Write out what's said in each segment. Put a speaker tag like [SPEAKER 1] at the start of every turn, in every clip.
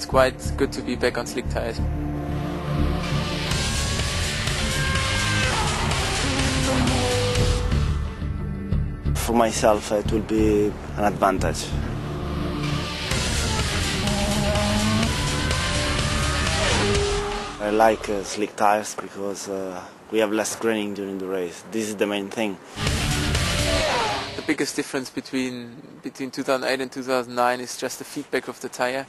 [SPEAKER 1] it's quite good to be back on slick tires.
[SPEAKER 2] For myself, it will be an advantage. I like slick tires because we have less graining during the race. This is the main thing.
[SPEAKER 1] The biggest difference between 2008 and 2009 is just the feedback of the tire.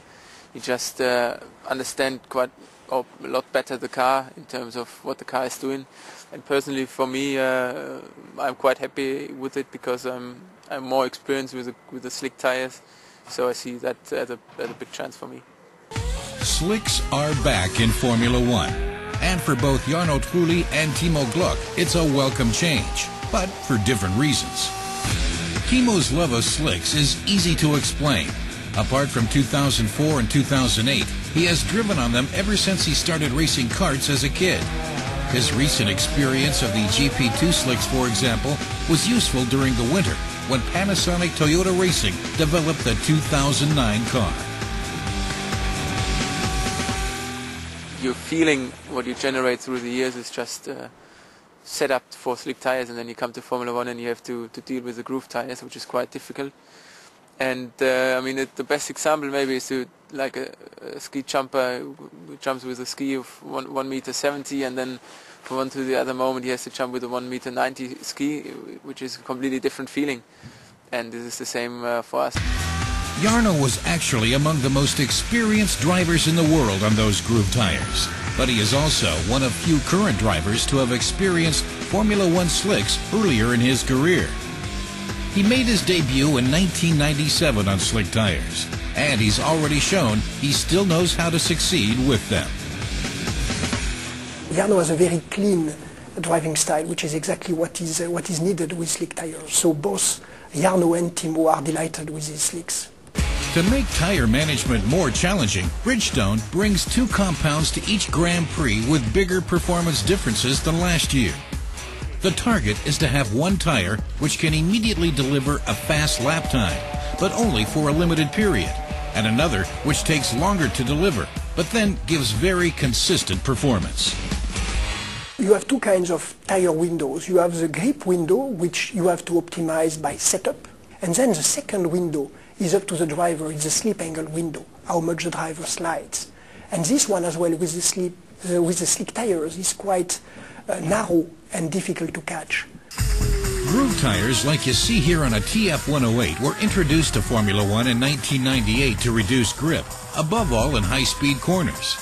[SPEAKER 1] You just understand quite a lot better the car in terms of what the car is doing. And personally, for me, I'm quite happy with it because I'm more experienced with the slick tires. So I see that as a big chance for me.
[SPEAKER 3] Slicks are back in Formula One. And for both Jarno Trulli and Timo Glock, it's a welcome change, but for different reasons. Timo's love of slicks is easy to explain. Apart from 2004 and 2008, he has driven on them ever since he started racing karts as a kid. His recent experience of the GP2 slicks, for example, was useful during the winter when Panasonic Toyota Racing developed the 2009 car.
[SPEAKER 1] Your feeling, what you generate through the years, is just set up for slick tires, and then you come to Formula One and you have to deal with the groove tires, which is quite difficult. And I mean, the best example maybe is like a ski jumper who jumps with a ski of 1 meter 70, and then from one to the other moment he has to jump with a 1 meter 90 ski, which is a completely different feeling. And this is the same for us.
[SPEAKER 3] Jarno was actually among the most experienced drivers in the world on those groove tires, but he is also one of few current drivers to have experienced Formula One slicks earlier in his career. He made his debut in 1997 on slick tires, and he's already shown he still knows how to succeed with them.
[SPEAKER 4] Jarno has a very clean driving style, which is exactly what is needed with slick tires. So both Jarno and Timo are delighted with these slicks.
[SPEAKER 3] To make tire management more challenging, Bridgestone brings 2 compounds to each Grand Prix with bigger performance differences than last year. The target is to have one tire which can immediately deliver a fast lap time, but only for a limited period, and another which takes longer to deliver, but then gives very consistent performance.
[SPEAKER 4] You have 2 kinds of tire windows. You have the grip window, which you have to optimize by setup, and then the second window is up to the driver. It's the slip angle window, how much the driver slides. And this one as well with the slick tires is quite narrow and difficult to catch.
[SPEAKER 3] Groove tires like you see here on a TF108 were introduced to Formula One in 1998 to reduce grip, above all in high-speed corners.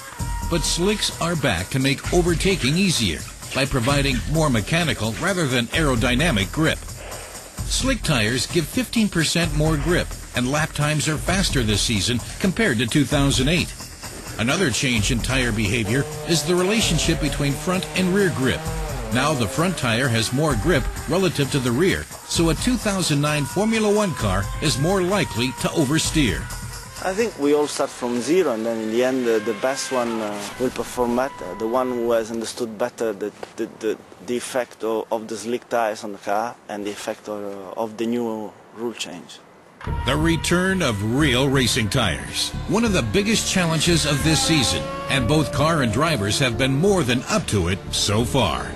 [SPEAKER 3] But slicks are back to make overtaking easier by providing more mechanical rather than aerodynamic grip. Slick tires give 15% more grip, and lap times are faster this season compared to 2008. Another change in tire behavior is the relationship between front and rear grip. Now the front tire has more grip relative to the rear, so a 2009 Formula One car is more likely to oversteer.
[SPEAKER 2] I think we all start from zero, and then in the end the best one will perform better. The one who has understood better the effect of the slick tires on the car and the effect of the new rule change.
[SPEAKER 3] The return of real racing tires, one of the biggest challenges of this season, and both car and drivers have been more than up to it so far.